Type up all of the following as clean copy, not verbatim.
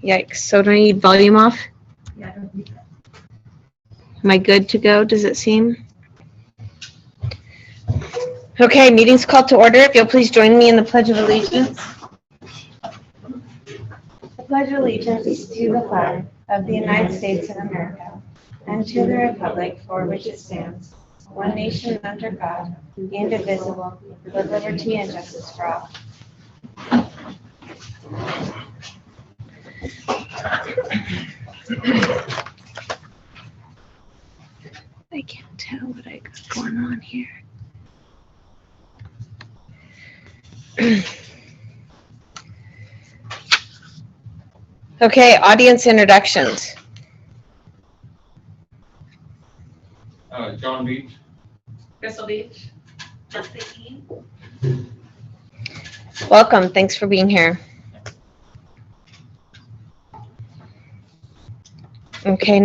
Yikes. So do I need volume off? Yeah, I don't need that. Am I good to go, does it seem? Okay, meeting's called to order. If you'll please join me in the Pledge of Allegiance. I pledge allegiance to the flag of the United States of America and to the republic for which it stands, one nation under God, indivisible, with liberty and justice for all. I can't tell what I got going on here. Okay, audience introductions. John Beach. Crystal Beach. Jessica Keen. Welcome, thanks for being here. Okay,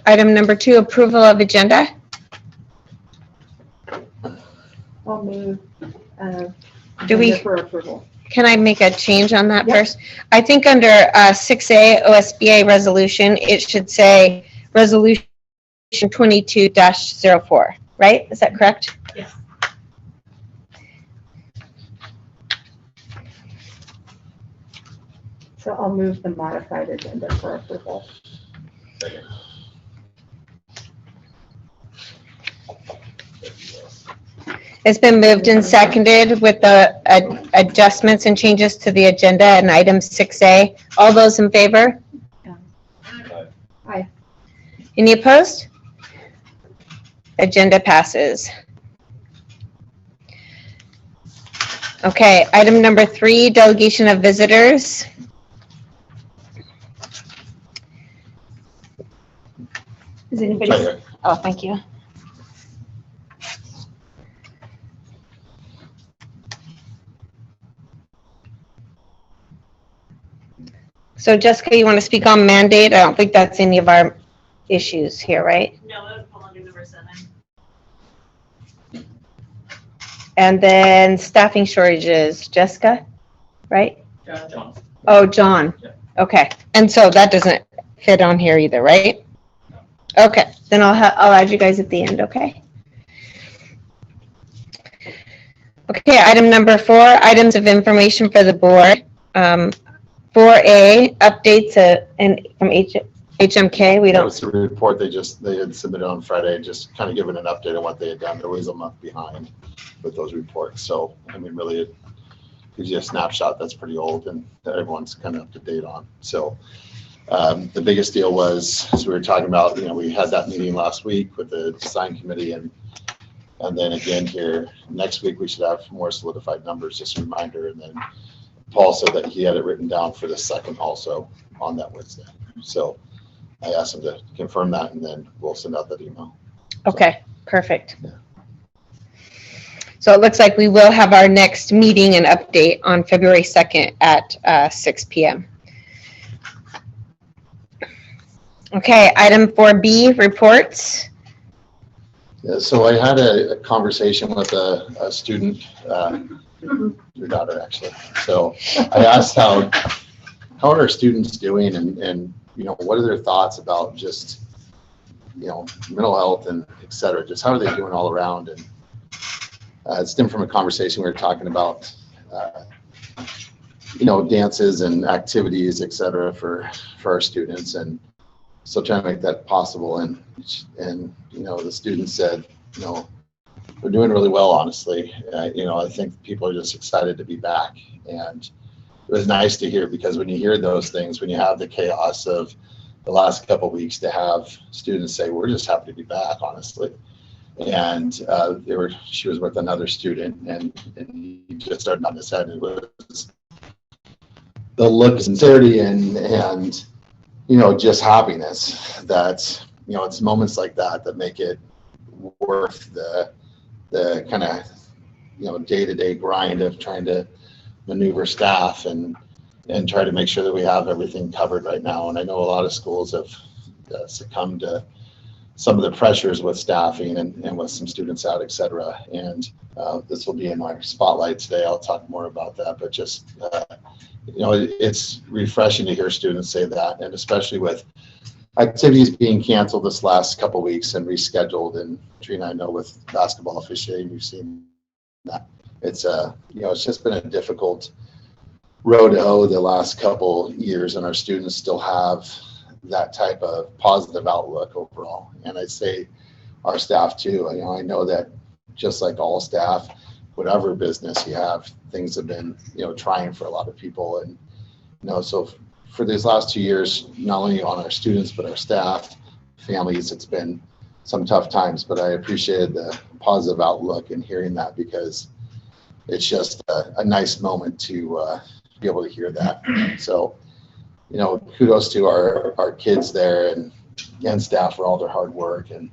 item number 2, approval of agenda. I'll move. Do we- For approval. Can I make a change on that Yep. first? I think under 6A OSBA resolution, it should say resolution 22-04, right? Is that correct? Yes. So I'll move the modified agenda for approval. It's been moved and seconded with the adjustments and changes to the agenda and item 6A. All those in favor? Aye. Any opposed? Agenda passes. Okay, item number 3, delegation of visitors. Is anybody? Oh, thank you. So Jessica, you want to speak on mandate? I don't think that's any of our issues here, right? No, it would fall under number 7. And then staffing shortages, Jessica, right? John. Oh, John. Yeah. Okay, and so that doesn't fit on here either, right? Okay, then I'll add you guys at the end, okay? Okay, item number 4, items of information for the board. 4A, updates from HMK. We That don't, was the report they had submitted on Friday, just kind of giving an update on what they had done. They're always a month behind with those reports. So, I mean, really, it gives you a snapshot that's pretty old and that everyone's kind of up to date on. So, the biggest deal was, as we were talking about, we had that meeting last week with the design committee, and then again here next week we should have more solidified numbers, just a reminder. And then Paul said that he had it written down for the 2nd also on that Wednesday. So I asked him to confirm that, and then we'll send out that email. okay, perfect. Yeah. So it looks like we will have our next meeting and update on February 2nd at 6 p.m. Okay, item 4B, reports. Yeah, so I had a conversation with a student, your daughter actually. So I asked how are our students doing, and what are their thoughts about just mental health and et cetera, just how are they doing all around. And it stemmed from a conversation we were talking about dances and activities, et cetera, for our students, and so trying to make that possible. And the student said, we're doing really well, honestly. I think people are just excited to be back. And it was nice to hear, because when you hear those things, when you have the chaos of the last couple of weeks, to have students say, we're just happy to be back, honestly. And she was with another student, and he just started nodding his head. It was the look of sincerity and just happiness that, it's moments like that make it worth the kind of, day-to-day grind of trying to maneuver staff and try to make sure that we have everything covered right now. And I know a lot of schools have succumbed to some of the pressures with staffing and with some students out, et cetera. And this will be in my spotlight today. I'll talk more about that, but just it's refreshing to hear students say that, and especially with activities being canceled this last couple of weeks and rescheduled. And Trina, I know with basketball officiating, you've seen that. It's it's just been a difficult road to hoe the last couple years, and our students still have that type of positive outlook overall. And I'd say our staff too. I know that just like all staff, whatever business you have, things have been trying for a lot of people. And so for these last 2 years, not only on our students but our staff, families, it's been some tough times. But I appreciated the positive outlook and hearing that, because it's just a nice moment to be able to hear that. So kudos to our kids there and staff for all their hard work. And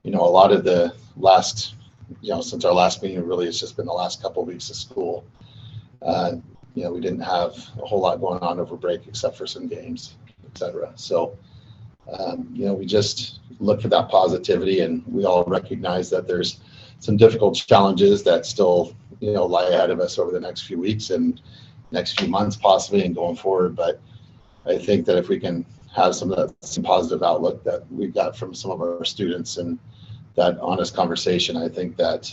a lot of the last since our last meeting, really it's just been the last couple of weeks of school. We didn't have a whole lot going on over break except for some games, etc. So we just look for that positivity, and we all recognize that there's some difficult challenges that still lie ahead of us over the next few weeks and next few months possibly, and going forward. But I think that if we can have some positive outlook that we got from some of our students and that honest conversation, I think that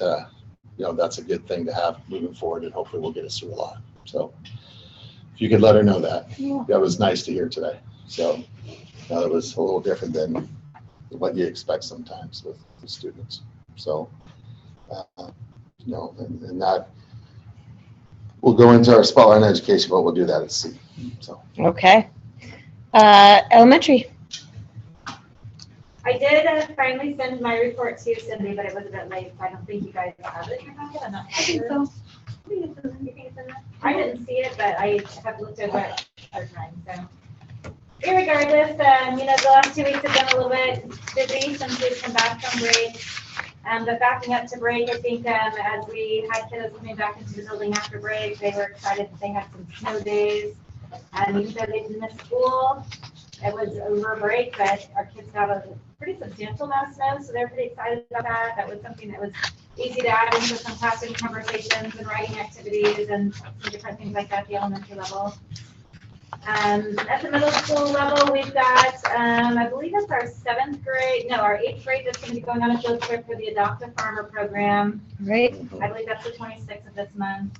that's a good thing to have moving forward, and hopefully will get us through a lot. So if you could let her know that. Yeah. That was nice to hear today. So that was a little different than what you expect sometimes with the students. So and that we'll go into our spotlight on education, but we'll do that at C. So Okay. Elementary. I did finally send my report to Cindy, but it was a bit late, so I don't think you guys have it in your packet. I'm not sure. so. You think it's in there? I didn't see it, but I have looked over it other times, so. Irregardless, the last 2 weeks have been a little bit busy since we've come back from break. But backing up to break, I think as we had kiddos coming back into the building after break, they were excited that they had some snow days. And even though they didn't miss school, it was over break, but our kids got a pretty substantial amount of snow, so they're pretty excited about that. That was something that was easy to add into some classroom conversations and writing activities and some different things like that at the elementary level. At the middle school level, we've got, I believe it's our our 8th grade that's going to be going on a field trip for the Adopt a Farmer program. Right. I believe that's the 26th of this month.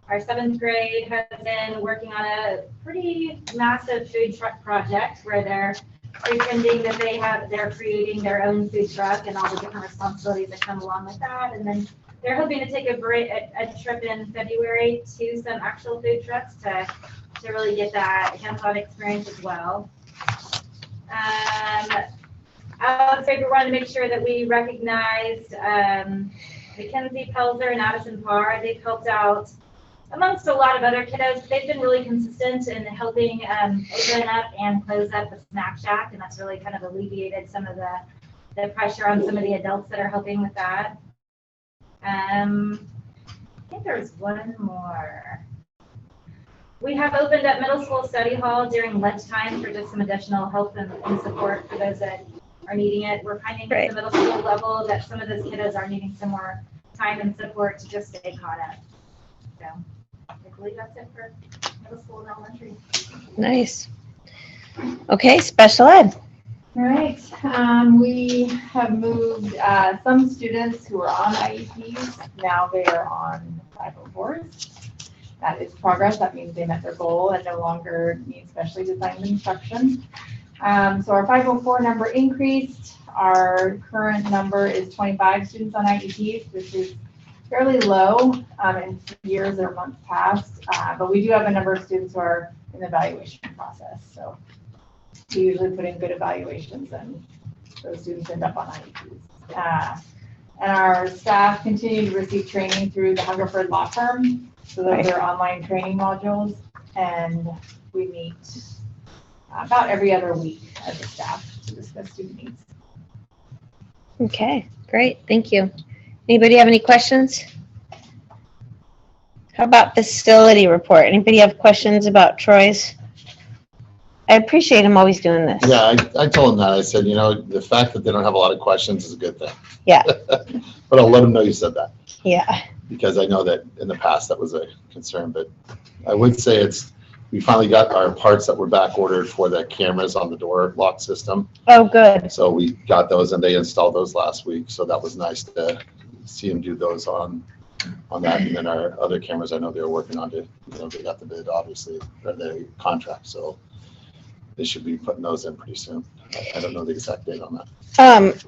Our 7th grade has been working on a pretty massive food truck project where they're pretending that they're creating their own food truck and all the different responsibilities that come along with that. And then they're hoping to take a trip in February to some actual food trucks to really get that hands-on experience as well. Alex Draper wanted to make sure that we recognized Mackenzie Pelzer and Addison Parr. They've helped out amongst a lot of other kiddos. They've been really consistent in helping open up and close up the snack shack, and that's really kind of alleviated some of the pressure on some of the adults that are helping with that. I think there's one more. We have opened up middle school study hall during lunchtime for just some additional help and support for those that are needing it. We're finding at the middle school level that some of those kiddos are needing some more time and support to just stay caught up. So I believe that's it for middle school and elementary. Nice. Okay, special ed. All right. We have moved some students who are on IEPs. Now they are on 504s. That is progress. That means they met their goal and no longer need specially designed instruction. So our 504 number increased. Our current number is 25 students on IEPs. This is fairly low in years or months past, but we do have a number of students who are in the evaluation process. So we usually put in good evaluations and those students end up on IEPs. And our staff continue to receive training through the Hungerford Law Firm. So those are online training modules, and we meet about every other week as a staff to discuss student needs. Okay, great. Thank you. Anybody have any questions? How about facility report? Anybody have questions about Troy's? I appreciate him always doing this. Yeah, I told him that. I said, the fact that they don't have a lot of questions is a good thing. Yeah. But I'll let him know you said that. Yeah. Because I know that in the past that was a concern, but I would say we finally got our parts that were back ordered for the cameras on the door lock system. Oh, good. So we got those and they installed those last week. So that was nice to see them do those on that. And then our other cameras, I know they were working on they got the bid, obviously, or the contract. So they should be putting those in pretty soon. I don't know the exact date on that.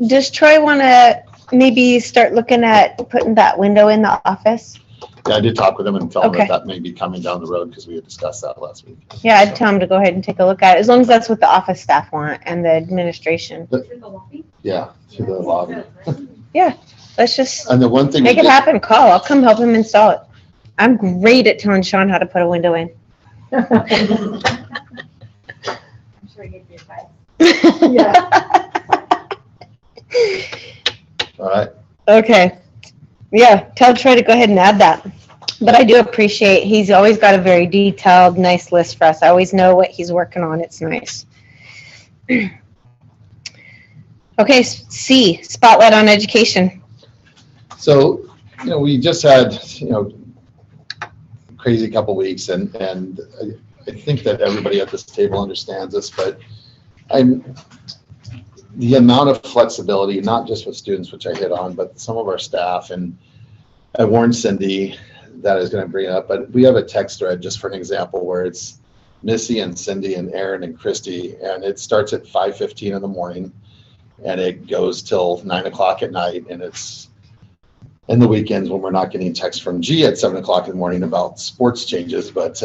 Does Troy want to maybe start looking at putting that window in the office? Yeah, I did talk with him and tell him Okay. that may be coming down the road because we had discussed that last week. Yeah, I'd tell him to go ahead and take a look at it, as long as that's what the office staff want and the administration. Yeah, to the lobby. Let's just And the one thing. make it happen. Call. I'll come help him install it. I'm great at telling Sean how to put a window in. I'm sure he gave you advice. Yeah. All right. Okay. Yeah, tell Troy to go ahead and add that. But I do appreciate, he's always got a very detailed, nice list for us. I always know what he's working on. It's nice. Okay, C, spotlight on education. So, we just had, crazy couple weeks and I think that everybody at this table understands this, but the amount of flexibility, not just with students, which I hit on, but some of our staff, and I warned Cindy that I was going to bring it up, but we have a text thread just for an example where it's Missy and Cindy and Aaron and Christy, and it starts at 5:15 in the morning and it goes till 9 o'clock at night, and it's in the weekends when we're not getting text from G at 7 o'clock in the morning about sports changes. But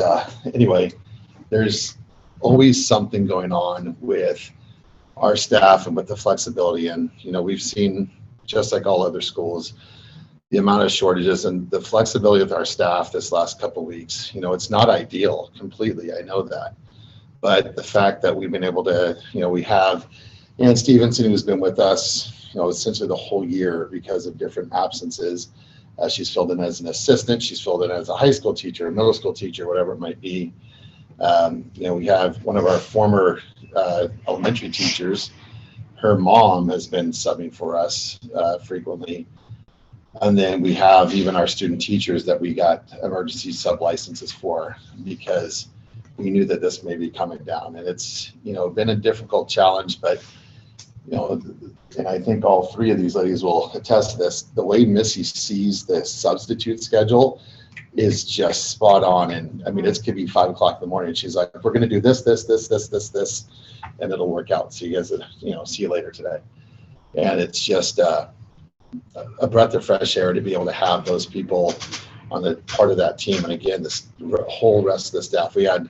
anyway, there's always something going on with our staff and with the flexibility. And, we've seen, just like all other schools, the amount of shortages and the flexibility with our staff this last couple of weeks. It's not ideal completely. I know that. But the fact that we've been able to, we have Ann Stevenson, who's been with us, essentially the whole year because of different absences. She's filled in as an assistant. She's filled in as a high school teacher, a middle school teacher, whatever it might be. We have one of our former elementary teachers. Her mom has been subbing for us frequently. And then we have even our student teachers that we got emergency sub licenses for because we knew that this may be coming down. And it's, been a difficult challenge, but, and I think all three of these ladies will attest to this. The way Missy sees the substitute schedule is just spot on. And I mean, it could be 5 o'clock in the morning. She's like, we're going to do this, and it'll work out. So you guys, see you later today. And it's just a breath of fresh air to be able to have those people on the part of that team. And again, this whole rest of the staff, we had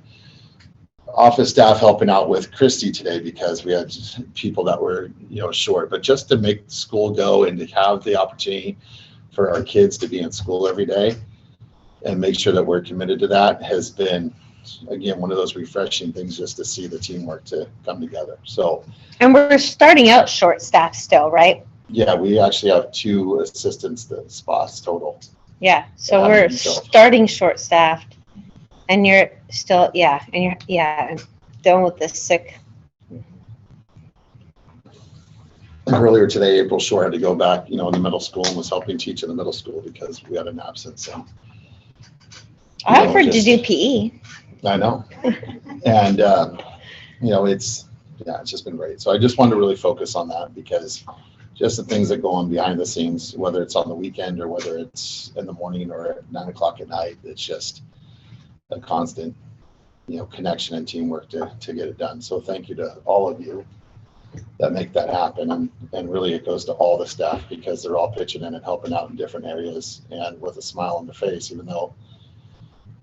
office staff helping out with Christy today because we had people that were, short, but just to make school go and to have the opportunity for our kids to be in school every day and make sure that we're committed to that has been, again, one of those refreshing things just to see the teamwork to come together. So, And we're starting out short staff still, right? yeah, we actually have 2 assistants, the spots total. Yeah, so we're starting short staffed and you're still, and dealing with this sick. And earlier today, April Shore had to go back, in the middle school and was helping teach in the middle school because we had an absence. So I offered to do PE. I know. And, it's just been great. So I just wanted to really focus on that because just the things that go on behind the scenes, whether it's on the weekend or whether it's in the morning or at 9 o'clock at night, it's just a constant, connection and teamwork to get it done. So thank you to all of you that make that happen. And really it goes to all the staff because they're all pitching in and helping out in different areas and with a smile on their face, even though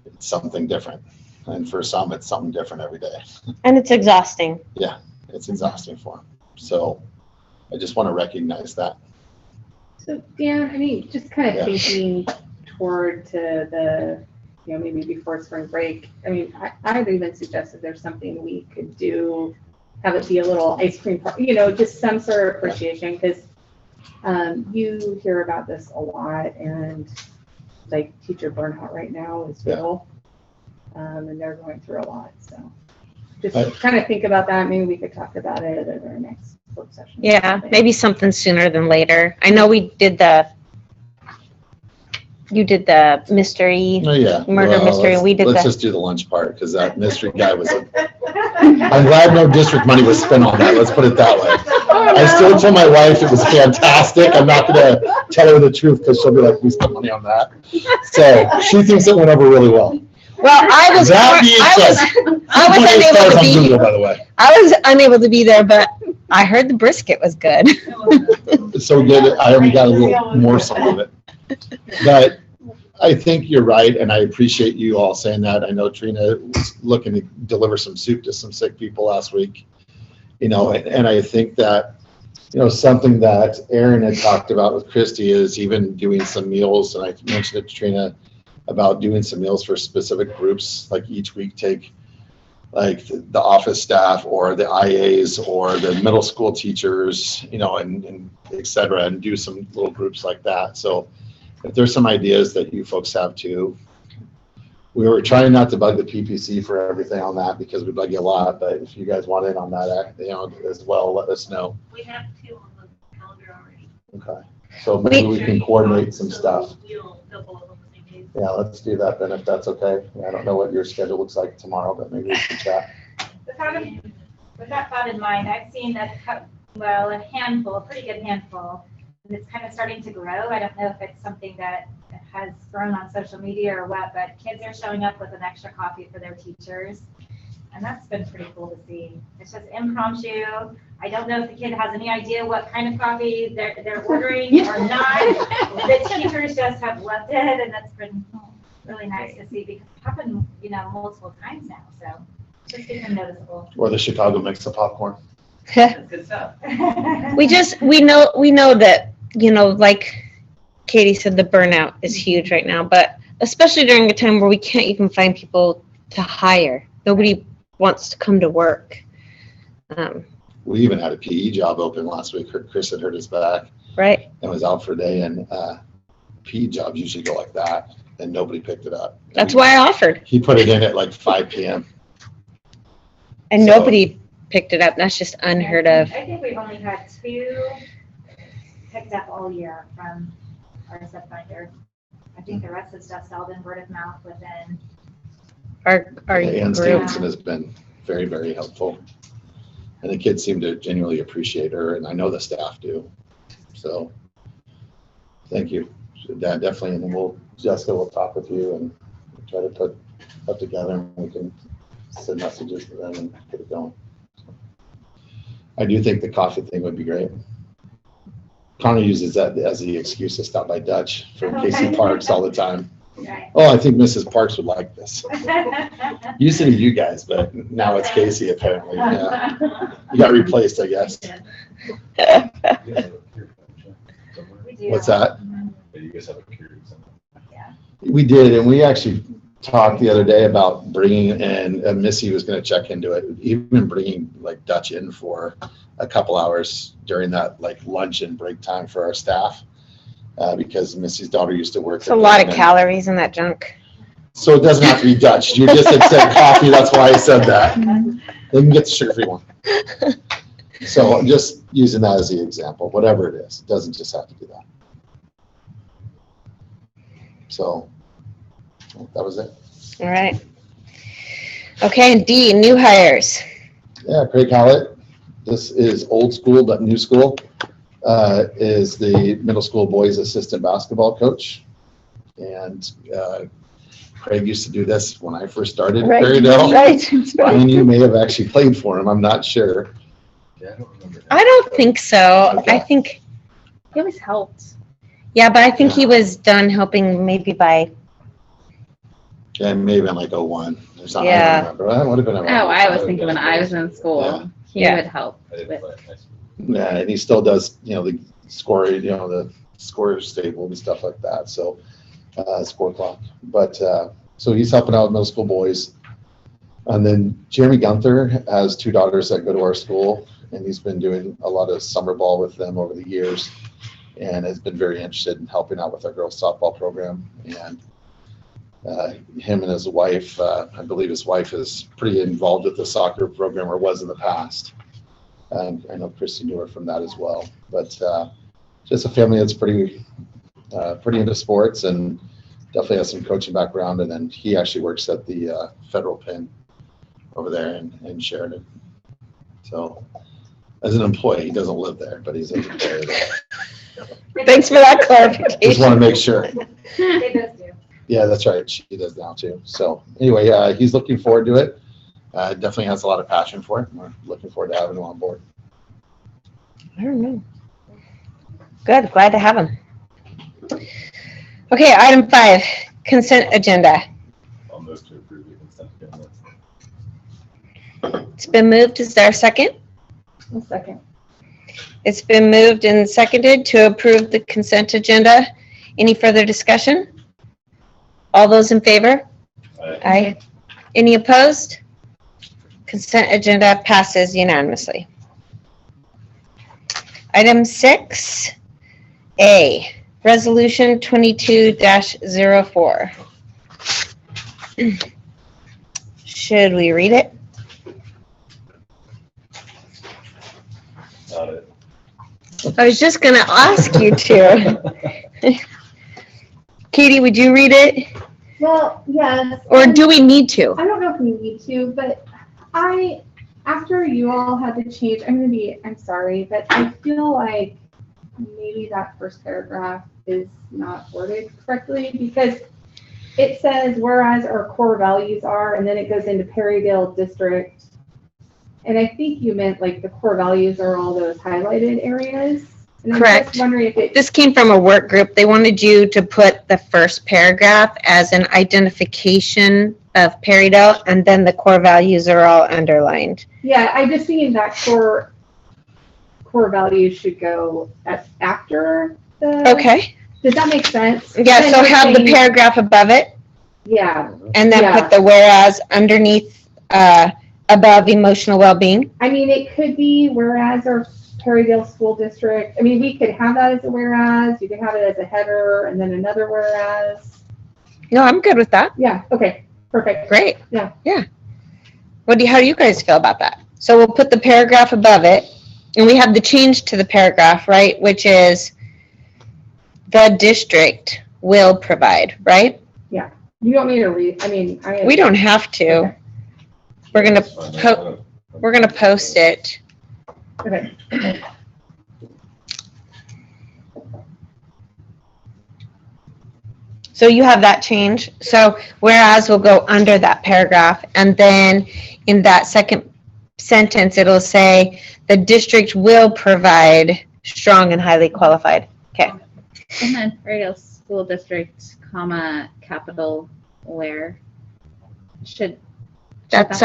it's something different. And for some, it's something different every day. And it's exhausting. Yeah, it's exhausting for them. So I just want to recognize that. So Dan, just kind of thinking toward to the, maybe before spring break, I'd even suggested there's something we could do, have it be a little ice cream party, just some sort of appreciation, because you hear about this a lot, and like teacher burnout right now is real, and they're going through a lot. So just kind of think about that. Maybe we could talk about it at our next work session. Yeah, maybe something sooner than later. I know we did you did the mystery, Oh, yeah. murder Well, mystery, and we did let's the, just do the lunch part, because that mystery guy was, I'm glad no district money was spent on that, let's put it that way. I still tell my wife it was fantastic. I'm not gonna tell her the truth, because she'll be like, we spent money on that. So she thinks it went over really well. well, I was unable to be, By the way. I was unable to be there, but I heard the brisket was good. So good, I only got a little morsel of it. But I think you're right, and I appreciate you all saying that. I know Trina was looking to deliver some soup to some sick people last week. And I think that, something that Aaron had talked about with Christy is even doing some meals, and I mentioned it to Trina about doing some meals for specific groups, like each week take like the office staff or the IAs or the middle school teachers, and et cetera, and do some little groups like that. So if there's some ideas that you folks have too, we were trying not to bug the PPC for everything on that because we bug you a lot, but if you guys want in on that, as well, let us know. We have 2 on the calendar already. Okay. So maybe we can coordinate some stuff. We'll double up on the same day. Yeah, let's do that then if that's okay. I don't know what your schedule looks like tomorrow, but maybe we can chat. With that thought in mind, I've seen a handful, a pretty good handful, and it's kind of starting to grow. I don't know if it's something that has grown on social media or what, but kids are showing up with an extra coffee for their teachers. And that's been pretty cool to see. It's just impromptu. I don't know if the kid has any idea what kind of coffee they're ordering or not. The teachers just have loved it, and that's been really nice to see because it's happened, multiple times now. So it's just become noticeable. Or the Chicago mix of popcorn. That's good stuff. we know that, like Katie said, the burnout is huge right now, but especially during a time where we can't even find people to hire. Nobody wants to come to work. We even had a PE job open last week. Chris had hurt his back. Right. And was out for a day, and PE jobs usually go like that, and nobody picked it up. That's why I offered. He put it in at like 5 p.m. And nobody picked it up. That's just unheard of. I think we've only had 2 picked up all year from our subfinder. I think the rest has just all been word of mouth within. Our Ann group. Stevenson has been very, very helpful. And the kids seem to genuinely appreciate her, and I know the staff do. So thank you. That definitely, and then Jessica will talk with you and try to put together, and we can send messages to them and get it going. I do think the coffee thing would be great. Connor uses that as the excuse to stop by Dutch for Casey Parks all the time. Right. Oh, I think Mrs. Parks would like this. Used to be you guys, but now it's Casey apparently. Yeah. You got replaced, I guess. We do. What's that? You guys have a period. Yeah. We did, and we actually talked the other day about bringing in, Missy was going to check into it, even bringing like Dutch in for a couple hours during that like lunch and break time for our staff. Because Missy's daughter used to work. It's a lot of calories in that junk. So it doesn't have to be Dutch. You just had said coffee. That's why I said that. They can get the sugar-free one. So I'm just using that as the example. Whatever it is, it doesn't just have to be that. So that was it. All right. Okay, and D, new hires. Yeah, Craig Hallett. This is old school but new school. Is the middle school boys assistant basketball coach. And Craig used to do this when I first started at Berryville. Right. And you may have actually played for him. I'm not sure. Yeah, I don't remember. I don't think so. Okay. I think, He always helped. yeah, but I think he was done helping maybe by, Yeah, maybe in like 01 or something. Yeah. I don't remember. That would have been Oh, around. I was thinking when I was in school, Yeah. he Yeah. would help I didn't with. play high school. Yeah, and he still does, the score, the score stable and stuff like that. So, score clock. But so he's helping out with middle school boys. And then Jeremy Gunther has 2 daughters that go to our school, and he's been doing a lot of summer ball with them over the years, and has been very interested in helping out with our girls softball program. And him and his wife, I believe his wife is pretty involved with the soccer program, or was in the past. I know Christy knew her from that as well. But just a family that's pretty into sports, and definitely has some coaching background, and then he actually works at the federal pin over there in Sheridan. So as an employee, he doesn't live there, but he's an employee there. Thanks for that Just want to clarification. make sure. They both do. Yeah, that's right. She does now too. So anyway, he's looking forward to it. Definitely has a lot of passion for it. We're looking forward to having him on board. I don't know. Good, glad to have him. Okay, item 5, consent agenda. I'll move to approve the consent agenda. It's been moved. Is there a second? A second. It's been moved and seconded to approve the consent agenda. Any further discussion? All those in favor? Aye. Any opposed? Consent agenda passes unanimously. Item 6A, Resolution 22-04. Should we read it? Got it. I was just going to ask you to. Katie, would you read it? Well, yes. Or do we need to? I don't know if we need to, but after you all had to change, I'm sorry, but I feel like maybe that first paragraph is not worded correctly, because it says, whereas our core values are, and then it goes into Perrydale District. And I think you meant like the core values are all those highlighted areas. And I'm Correct. just wondering if it, This came from a work group. They wanted you to put the first paragraph as an identification of Perrydale, and then the core values are all underlined. yeah, I just think that core values should go after the. Okay. Does that make sense? Yeah, Then so you're have the saying- paragraph above it, Yeah, and then Yeah. put the whereas underneath, above emotional well-being. I mean, it could be whereas our Perrydale School District, I mean, we could have that as a whereas, you could have it as a header, and then another whereas. No, I'm good with that. Yeah, okay, perfect. Great. Yeah. Yeah. How do you guys feel about that? So we'll put the paragraph above it, and we have the change to the paragraph, right? Which is the district will provide, right? You want me to read, We don't have to. Okay. We're gonna That's fine. we're gonna post it. Okay. So you have that change. So whereas will go under that paragraph, and then in that second sentence, it'll say the district will provide strong and highly qualified. Okay. And then Perrydale School District, comma, capital where should. That's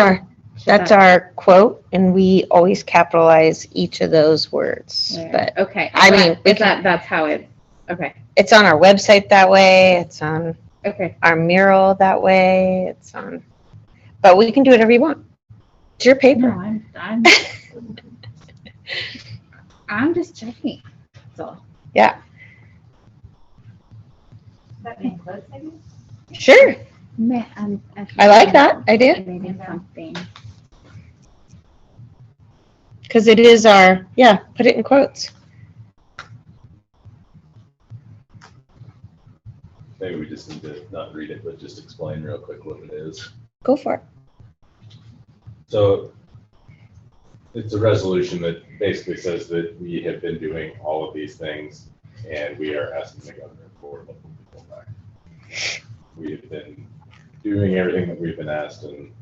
our quote, and we always capitalize each of those words. But Okay. I mean, we that's how it, okay, it's on our website that way. It's on okay. our mural that way. It's on, but we can do whatever you want. It's your No, paper. I'm just checking. So, Yeah, That makes sense, maybe? sure. I like that idea Maybe something. because it is our, yeah, put it in quotes. Maybe we just need to not read it, but just explain real quick what it is. Go for it. So it's a resolution that basically says that we have been doing all of these things and we are asking the governor for local control back. We have been doing everything that we've been asked and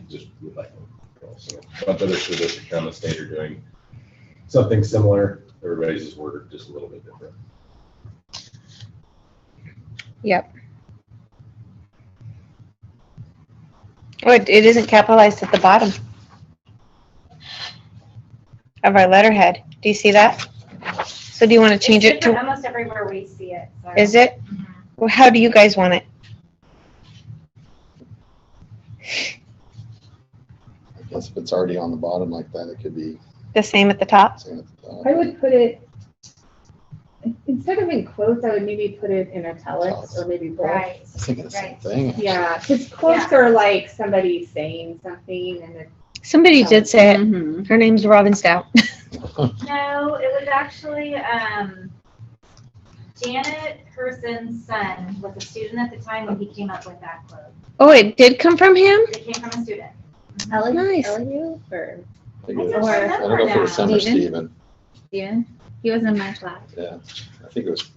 just would like local control. So a bunch of other school districts around the state are doing something similar. Everybody's just worded just a little bit different. Yep. Oh, it isn't capitalized at the bottom of our letterhead. Do you see that? So do you want to change It's it different to, almost everywhere we see it. So. is it? Well, how do you guys want it? I guess if it's already on the bottom like that, it could be The same at the top? same at the top. I would put it, instead of in quotes, I would maybe put it in italics or maybe both. Right. I was thinking the same Right. thing. Yeah, because quotes are like somebody saying something and it, Somebody did say it. Mm-hmm. Her name's Robin Stout. No, it was actually, Janet Herson's son was a student at the time when he came up with that quote. Oh, it did come from him? It came from a student. Nice. LU or I think it was- don't I don't know if it was him or Steven? Steven. Steven? He was in my class. Yeah, I think it was.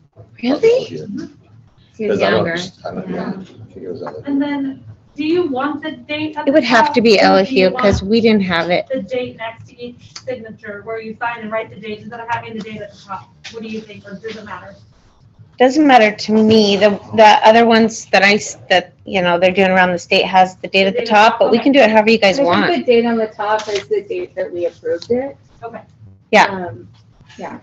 Really? He was 'Cause I don't- younger. I don't know. I think it was LSU. And then, do you want the date at It the would have top, to be or do you LSU because want we didn't have it. the date next to each signature where you sign and write the date instead of having the date at the top? What do you think, or does it matter? Doesn't matter to me. The other ones that they're doing around the state has the date at the top, but we can do it however you guys I think want. the date on the top is the date that we approved it. Okay. Yeah. Yeah.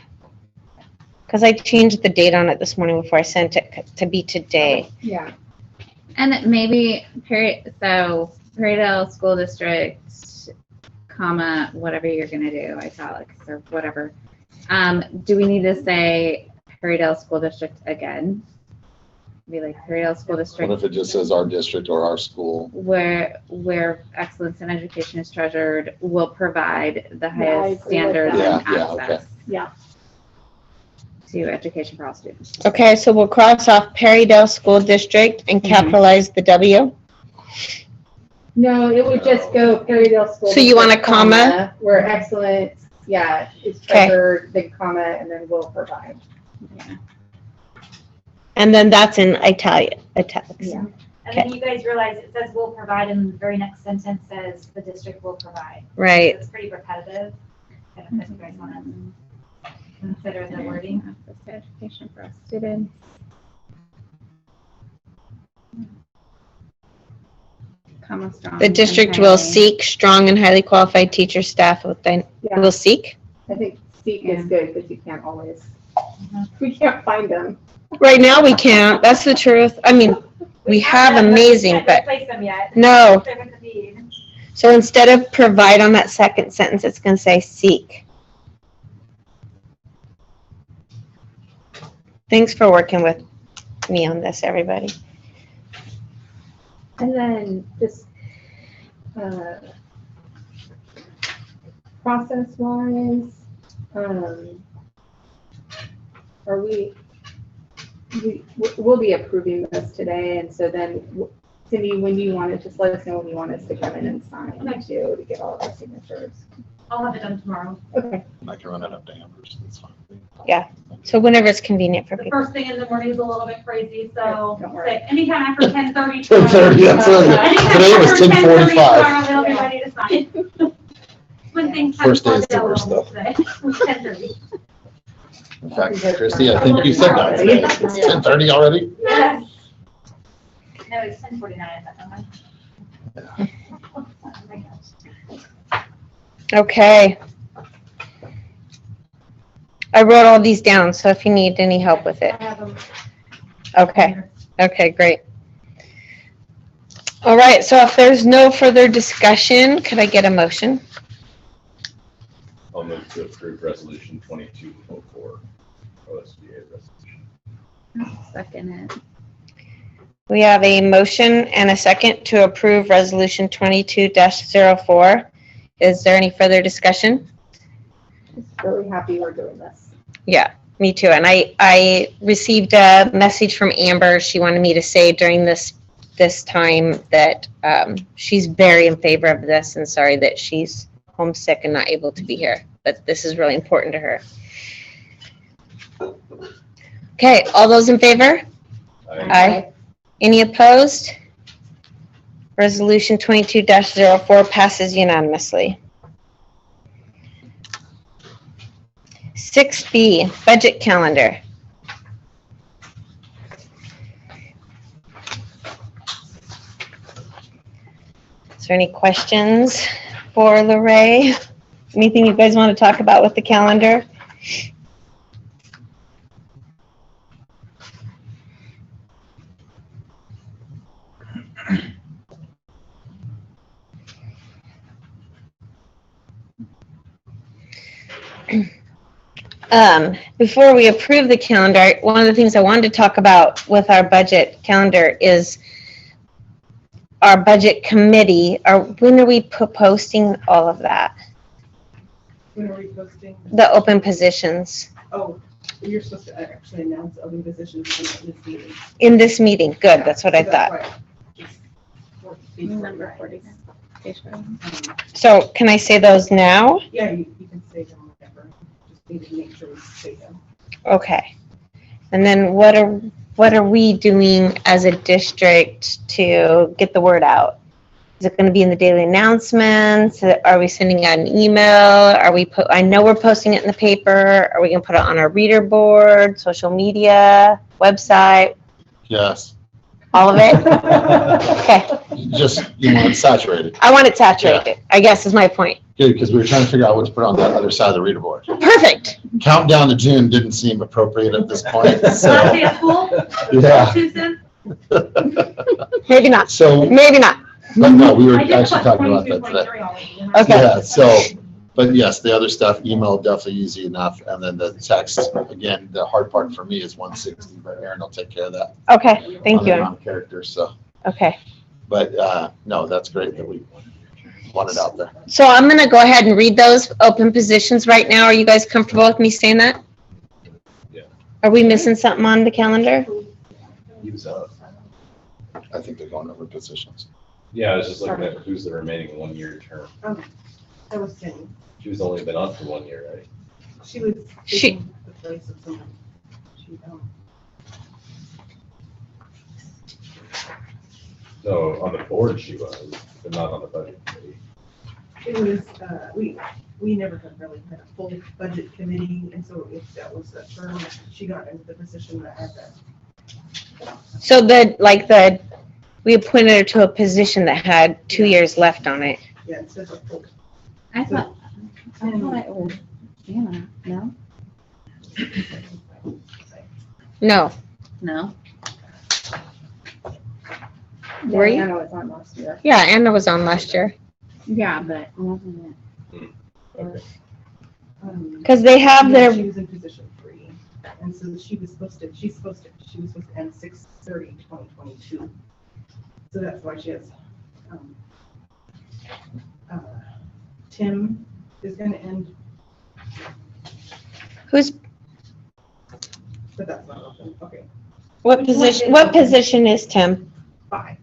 Because I changed the date on it this morning before I sent it to be today. Yeah. And maybe Perrydale School District, comma, whatever you're gonna do, italics or whatever. Do we need to say Perrydale School District again? Be like Perrydale School What District if it just says our district or our school? where excellence in education is treasured will provide the I highest agree with standards that. and Yeah, okay. access. Yeah. To education for all students. Okay, so we'll cross off Perrydale School District and capitalize the W. No, it would just go Perrydale School. So you want a District, comma? Where excellence, yeah, is Okay. treasured, the comma, and then will provide. Yeah. And then that's in italics. Yeah. And then you guys realize it says will provide and the very next sentence says the district will provide. Right. So it's pretty repetitive. I don't know if you guys want to consider the wording. Access to education for all students. Comma strong. The district and will highly- seek strong and highly qualified teacher staff Yeah. will seek. I think seek is Yeah. good because you can't always, we can't find them. Right now we can't. That's the truth. I mean, we have them, but we amazing, can't but replace them yet. no. They're gonna need. So instead of provide on that second sentence, it's going to say seek. Thanks for working with me on this, everybody. And then just, process-wise, we'll be approving this today, and so then, Cindy, when you want it, just let us know when you want us to come in and sign too, to get all of our signatures. I'll have it done tomorrow. Okay. I can run it up to Amber's, that's fine. So whenever it's convenient for The people. first thing in the morning is a little bit crazy, so Don't worry. say anytime after 10:30. 10:30, that's early. Anytime Today was after 10:30 10:45. tomorrow, they'll be ready to sign. When things First day haven't is the gone worst, down though. today. 10:30. In fact, Christy, I think you said that today. It's 10:30 already? Yes. No, it's 10:49 at that moment. Oh my gosh. Okay. I wrote all these down, so if you need any help with it. I have them. Okay. Okay, great. All right, so if there's no further discussion, could I get a motion? I'll move to approve resolution 2204, OSBA resolution. Second it. We have a motion and a second to approve Resolution 22-04. Is there any further discussion? Just really happy we're doing this. Yeah, me too. And I received a message from Amber. She wanted me to say during this time that she's very in favor of this and sorry that she's homesick and not able to be here. But this is really important to her. Okay, all those in favor? Aye. Any opposed? Resolution 22-04 passes unanimously. 6B, budget calendar. Is there any questions for Lorraine? Anything you guys want to talk about with the calendar? Before we approve the calendar, one of the things I wanted to talk about with our budget calendar is our budget committee. When are we posting all of that? When are we posting? The open positions. Oh, You're supposed to actually announce open positions in this meeting. In this meeting, good, that's what I So thought. why it's Number 49. Page 49. So can I say those now? Yeah, you can say them whatever, just need to make sure we say them. Okay. And then what are we doing as a district to get the word out? Is it going to be in the daily announcements? Are we sending out an email? I know we're posting it in the paper. Are we going to put it on our reader board, social media, website, Yes. all of it? Okay. Just, you want it saturated. I want it saturated, I guess is my point. Good, because we were trying to figure out what to put on that other side of the reader board. Perfect. Countdown to June didn't seem appropriate at this point, Last so, day of school? yeah. Too soon? Maybe not. So, Maybe not. but no, we were I did actually put talking about 22, that today. 23 already, and Okay. Yeah, so, but yes, the other stuff, email definitely easy enough, and then the text, again, the hard part for me is 160, but Aaron will take care of that. Okay, thank on the you. non-characters, so, Okay. but, no, that's great that we want it out there. So I'm going to go ahead and read those open positions right now. Are you guys comfortable with me saying that? Yeah. Are we missing something on the calendar? Use up. I think they're going over positions. Yeah, I was just looking at who's the remaining 1-year term. I was saying, She's only been on for 1 year, right? she was taking the place of someone. She, So on the board she was, but not on the budget committee. It was, we never had really had a full budget committee, and so if that was a term, she got into the position that had that. So we appointed her to a position that had 2 years left on it. Yeah, it says a full. I thought it was Anna. No? No. No? Were you? Anna was on last year. Yeah, Anna was on last year. Yeah, but wasn't Okay. Because they have Yeah, their, she was in position 3, and so she was supposed to end 6/30/2022. So that's why she has, Tim is gonna end, who's, but that's not open, okay, what position is Tim? 5.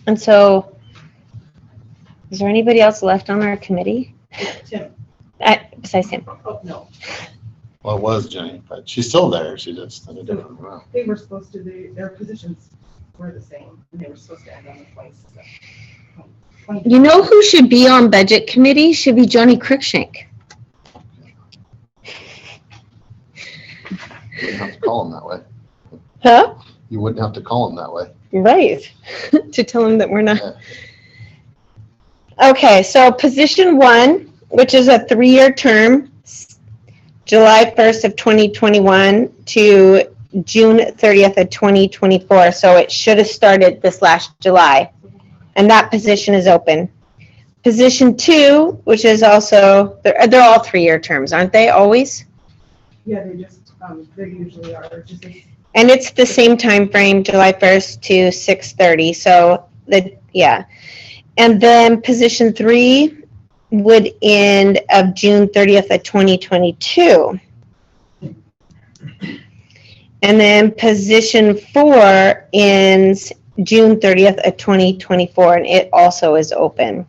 And so, is there anybody else left on our committee? Tim, Besides him? oh, no, Well, it was Jenny, but she's still there. She just in a different room. they were supposed to, their positions were the same, and they were supposed to end on the 27th. You know who should be on budget committee? Should be Johnny Cruikshank. You wouldn't have to call him that way. Huh? You wouldn't have to call him that way. Right. To tell him that we're not. Yeah. Okay, so position 1, which is a 3-year term, July 1st of 2021 to June 30th of 2024. So it should have started this last July. And that position is open. Position 2, which is also, they're all 3-year terms, aren't they always? Yeah, they usually are, just as. And it's the same time frame, July 1st to 6/30. So yeah. And then position 3 would end of June 30th of 2022. And then position 4 ends June 30th of 2024, and it also is open,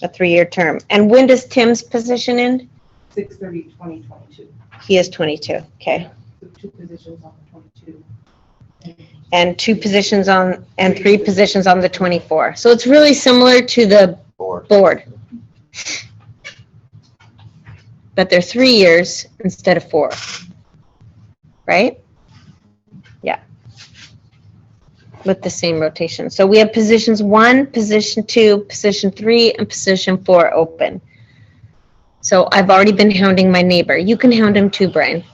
a 3-year term. And when does Tim's position end? 6/30/2022. He is 22, okay. So 2 positions on the 22. And 2 positions on, and 3 positions on the 24. So it's really similar to the board. But they're 3 years instead of 4. Right? Yeah. With the same rotation. So we have positions 1, position 2, position 3, and position 4 open. So I've already been hounding my neighbor. You can hound him too, Brian.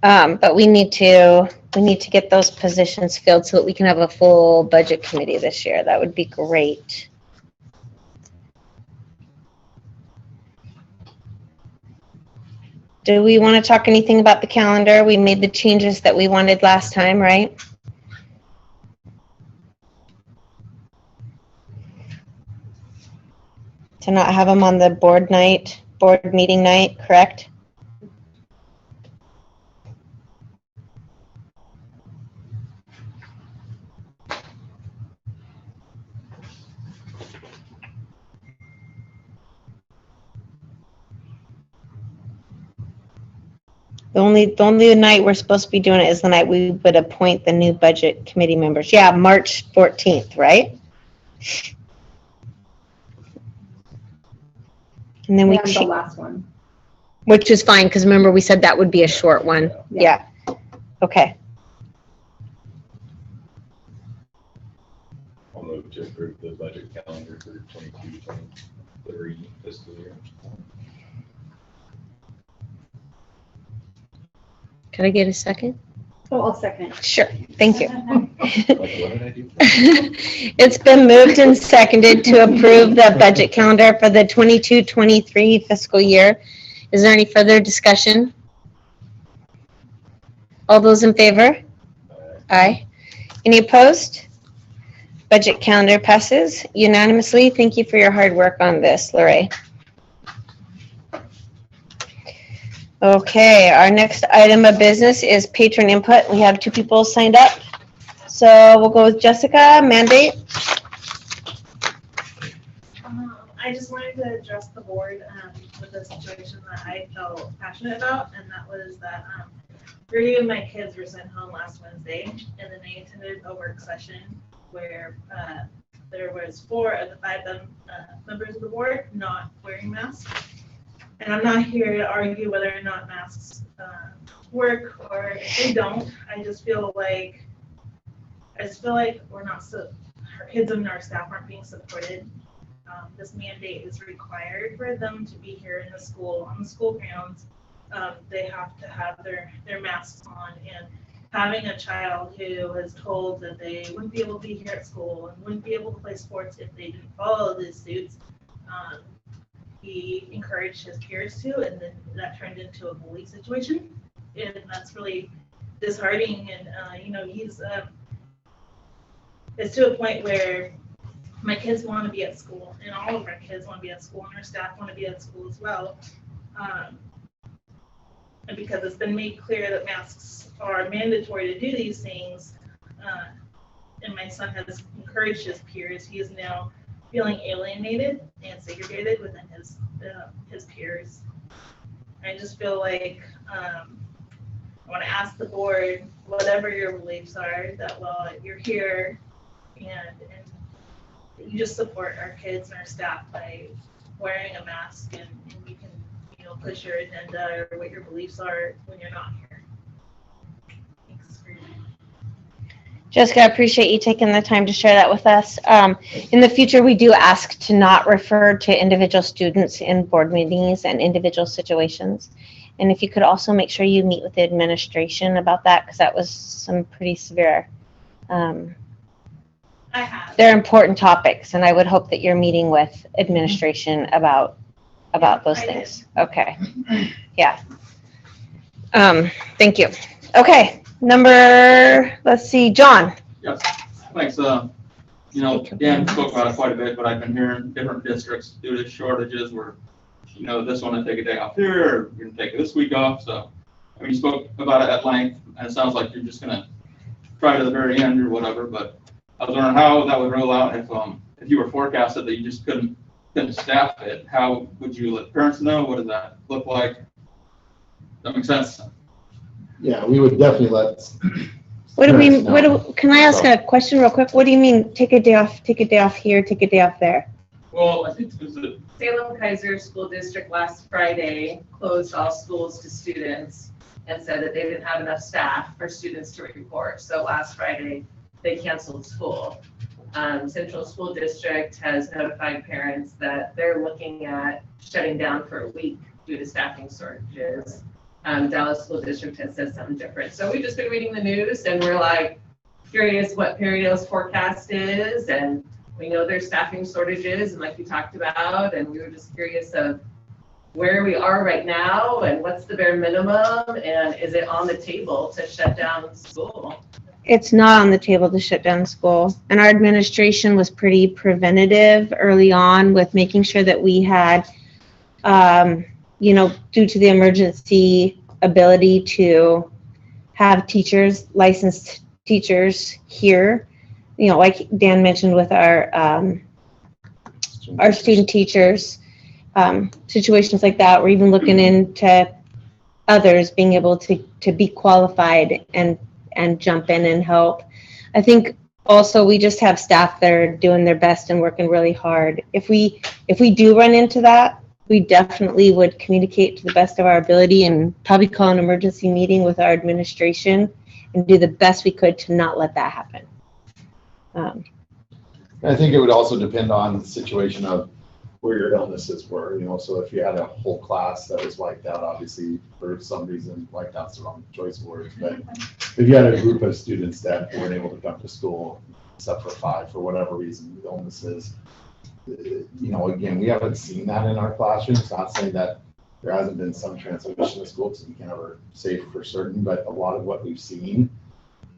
But we need to get those positions filled so that we can have a full budget committee this year. That would be great. Do we want to talk anything about the calendar? We made the changes that we wanted last time, right? To not have them on the board meeting night, correct? The only night we're supposed to be doing it is the night we would appoint the new budget committee members. Yeah, March 14th, right? And then And the last one. which is fine, because remember we said that would be a short one. Yeah. Okay. I'll move to approve the budget calendar for 22-23 fiscal year. Could I get a second? Oh, I'll second. Sure. Thank you. Like, what did I do? It's been moved and seconded to approve the budget calendar for the 22-23 fiscal year. Is there any further discussion? All those in favor? Aye. Any opposed? Budget calendar passes unanimously. Thank you for your hard work on this, Lorraine. Okay, our next item of business is patron input. We have 2 people signed up. So we'll go with Jessica, mandate. I just wanted to address the board with a situation that I felt passionate about, and that was that 3 of my kids were sent home last Wednesday, and then they attended a work session where there was 4 of the 5 members of the board not wearing masks. And I'm not here to argue whether or not masks work or if they don't. I just feel like we're not our kids and our staff aren't being supported. This mandate is required for them to be here in the school, on the school grounds. They have to have their masks on, and having a child who was told that they wouldn't be able to be here at school and wouldn't be able to play sports if they didn't follow these suits, he encouraged his peers to, and then that turned into a bully situation, and that's really disheartening. And it's to a point where my kids want to be at school, and all of our kids want to be at school, and our staff want to be at school as well. And because it's been made clear that masks are mandatory to do these things, and my son has encouraged his peers, he is now feeling alienated and segregated within his peers. I just feel like I want to ask the board, whatever your beliefs are, that while you're here and you just support our kids and our staff by wearing a mask, and you can push your agenda or what your beliefs are when you're not here. Thanks for your time. Jessica, I appreciate you taking the time to share that with us. In the future, we do ask to not refer to individual students in board meetings and individual situations. And if you could also make sure you meet with the administration about that, because that was some pretty severe. I have. They're important topics, and I would hope that you're meeting with administration about those things. Okay. Yeah. Thank you. Okay. Let's see, John. Yes, thanks. Dan spoke about it quite a bit, but I've been hearing different districts due to shortages where, this one to take a day off here, or you're gonna take this week off. So, you spoke about it at length, and it sounds like you're just gonna try to the very end or whatever. But I was wondering how that would roll out if you were forecasted that you just couldn't staff it. How would you let parents know? What does that look like? That makes sense. Yeah, we would definitely let. Can I ask a question real quick? What do you mean, take a day off here, take a day off there? Well, I think this is Salem Kaiser School District last Friday closed all schools to students and said that they didn't have enough staff for students to report. So last Friday, they canceled school. Central School District has notified parents that they're looking at shutting down for a week due to staffing shortages. Dallas School District has said something different. So we've just been reading the news, and we're like curious what Perrydale's forecast is, and we know there's staffing shortages, and like we talked about, and we were just curious of where we are right now and what's the bare minimum, and is it on the table to shut down school? it's not on the table to shut down school. And our administration was pretty preventative early on with making sure that we had, due to the emergency, ability to have teachers, licensed teachers here. Like Dan mentioned with our student teachers, situations like that. We're even looking into others being able to be qualified and jump in and help. I think also we just have staff that are doing their best and working really hard. If we do run into that, we definitely would communicate to the best of our ability and probably call an emergency meeting with our administration and do the best we could to not let that happen. I think it would also depend on the situation of where your illnesses were, so if you had a whole class that was wiped out, obviously for some reason, wiped out's the wrong choice of words, but if you had a group of students that weren't able to come to school, except for 5, for whatever reason, illnesses, again, we haven't seen that in our classrooms. Not saying that there hasn't been some transmission to school, because we can never say for certain, but a lot of what we've seen,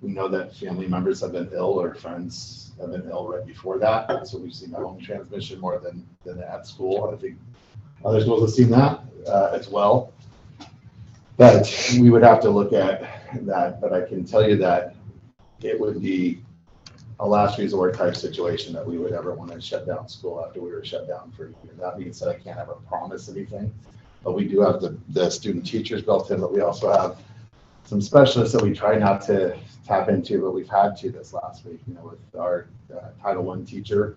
we know that family members have been ill or friends have been ill right before that. So we've seen home transmission more than at school. I think other schools have seen that as well. But we would have to look at that. But I can tell you that it would be a last resort type situation that we would ever want to shut down school after we were shut down for a year. That being said, I can't ever promise anything. But we do have the student teachers built in, but we also have some specialists that we try not to tap into, but we've had to this last week. With our Title I teacher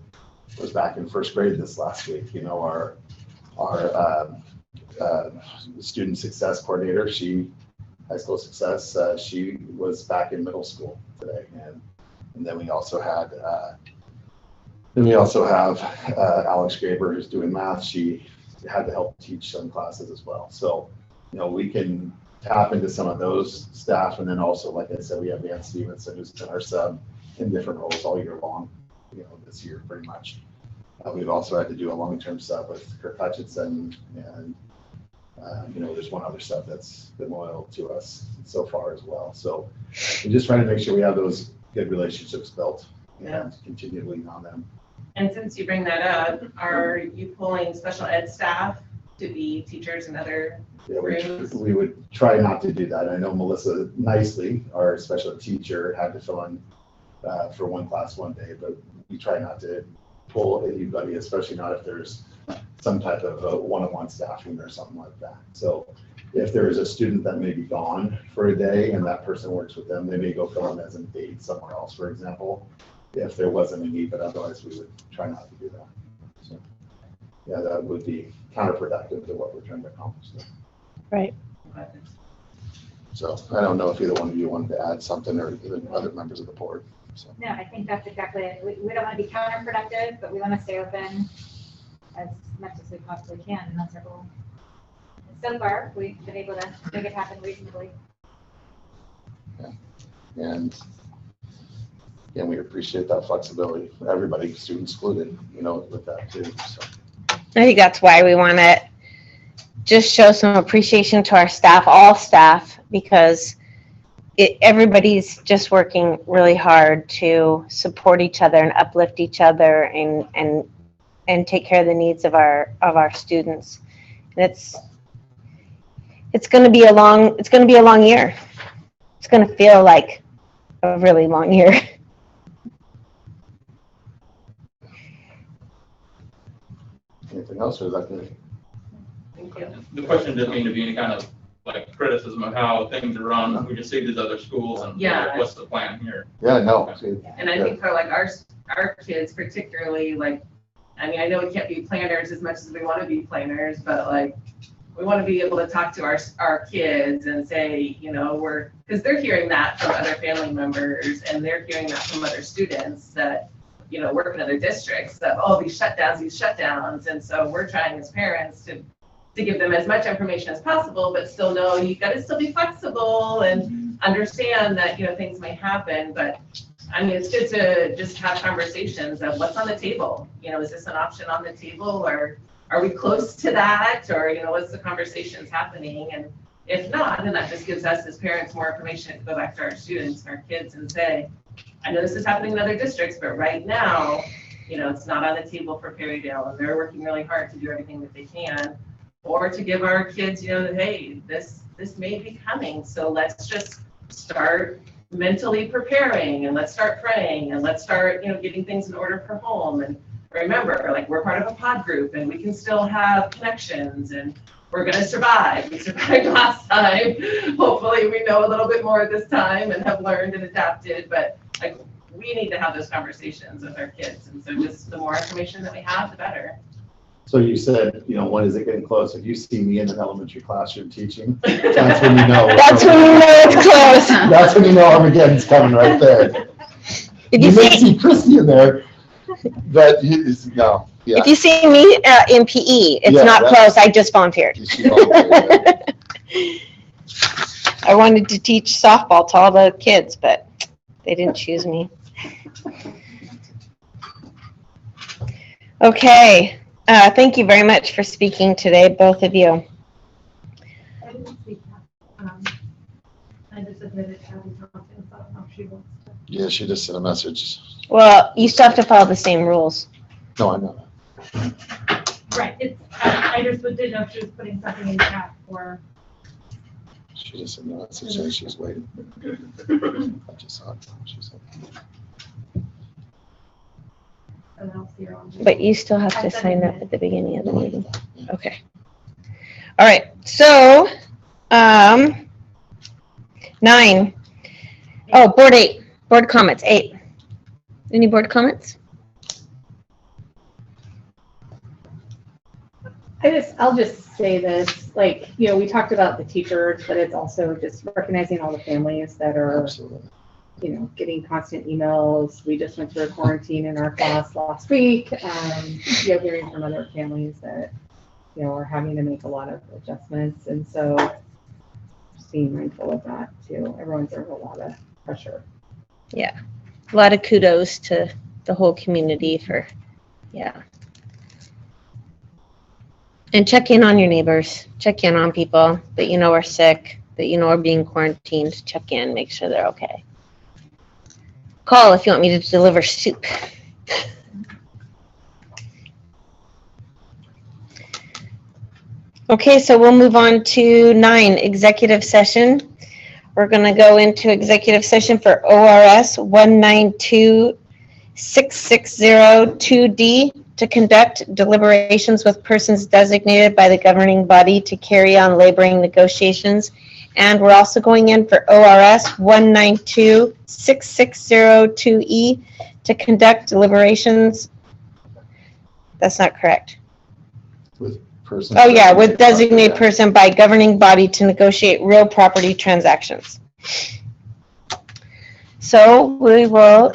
was back in 1st grade this last week. Our student success coordinator, high school success, she was back in middle school today, and then we also have Alex Graber, who's doing math. She had to help teach some classes as well. So we can tap into some of those staff, and then also, like I said, we have Ann Stevenson, who's been our sub in different roles all year long, this year pretty much. We've also had to do a long-term sub with Kirk Hutchinson, and there's one other sub that's been loyal to us so far as well. So we just trying to make sure we have those good relationships built and continue to lean on them. And since you bring that up, are you pulling special ed staff to be teachers in other rooms? We would try not to do that. I know Melissa Nicely, our special ed teacher, had to fill in for one class one day, but we try not to pull anybody, especially not if there's some type of one-on-one staffing or something like that. So if there is a student that may be gone for a day and that person works with them, they may go fill in as an aide somewhere else, for example, if there wasn't a need, but otherwise we would try not to do that. So yeah, that would be counterproductive to what we're trying to accomplish there. Right. So I don't know if either one of you wanted to add something, or even other members of the board. So. No, I think that's exactly it. We don't want to be counterproductive, but we want to stay open as much as we possibly can, and that's our goal. So far, we've been able to make it happen reasonably. Yeah. And we appreciate that flexibility for everybody, students excluded, with that too. So. I think that's why we want to just show some appreciation to our staff, all staff, because everybody's just working really hard to support each other and uplift each other and take care of the needs of our students. And it's going to be a long year. It's going to feel like a really long year. Anything else, or is that good? Thank you. The question doesn't mean to be any kind of like criticism of how things are run. We just see these other schools and Yeah. what's the plan here? Yeah, no. And I think for like our kids particularly, like, I mean, I know we can't be planners as much as we want to be planners, but like, we want to be able to talk to our kids and say, because they're hearing that from other family members, and they're hearing that from other students that, work in other districts, that, these shutdowns. And so we're trying as parents to give them as much information as possible, but still know you got to still be flexible and understand that, things may happen. But I mean, it's good to just have conversations of what's on the table. Is this an option on the table, or are we close to that? Or, what's the conversations happening? And If not, then that just gives us as parents more information to go back to our students and our kids and say, I know this is happening in other districts, but right now, it's not on the table for Perrydale, and they're working really hard to do everything that they can. Or to give our kids, that, hey, this may be coming, so let's just start mentally preparing, and let's start praying, and let's start, getting things in order for home. And remember, like, we're part of a pod group, and we can still have connections, and we're gonna survive. We survived last time. Hopefully we know a little bit more this time and have learned and adapted, but like, we need to have those conversations with our kids. And so just the more information that we have, the better. So you said, when is it getting close? If you see me in an elementary classroom teaching, that's when you know. That's when you know it's close. That's when you know Armageddon's coming right there. If you may see Christy in there, but no. Yeah. If you see me in PE, it's not close. I just volunteered. I wanted to teach softball to all the kids, but they didn't choose me. Okay. Thank you very much for speaking today, both of you. I didn't speak. I just admitted having Thompson, so I don't know if she wants to. Yeah, she just sent a message. Well, you still have to follow the same rules. No, I know. Right, I just didn't know if she was putting something in chat or. She just sent a message saying she's waiting. I just saw it. She said. And I'll see her on. But you still have to sign up at the beginning of the meeting. Okay. All right. So, 9. Oh, board 8. Board comments, 8. Any board comments? I'll just say this, like, we talked about the teachers, but it's also just recognizing all the families that are, Absolutely. Getting constant emails. We just went through a quarantine in our class last week. Hearing from other families that, are having to make a lot of adjustments. And so just being mindful of that too. Everyone's under a lot of pressure. Yeah. A lot of kudos to the whole community for, And check in on your neighbors. Check in on people that are sick, that are being quarantined. Check in, make sure they're okay. Call if you want me to deliver soup. Okay, so we'll move on to 9, executive session. We're going to go into executive session for ORS 1926602D to conduct deliberations with persons designated by the governing body to carry on laboring negotiations. And we're also going in for ORS 1926602E to conduct deliberations. That's not correct. With person. Oh, yeah, with designated person by governing body to negotiate real property transactions. So we will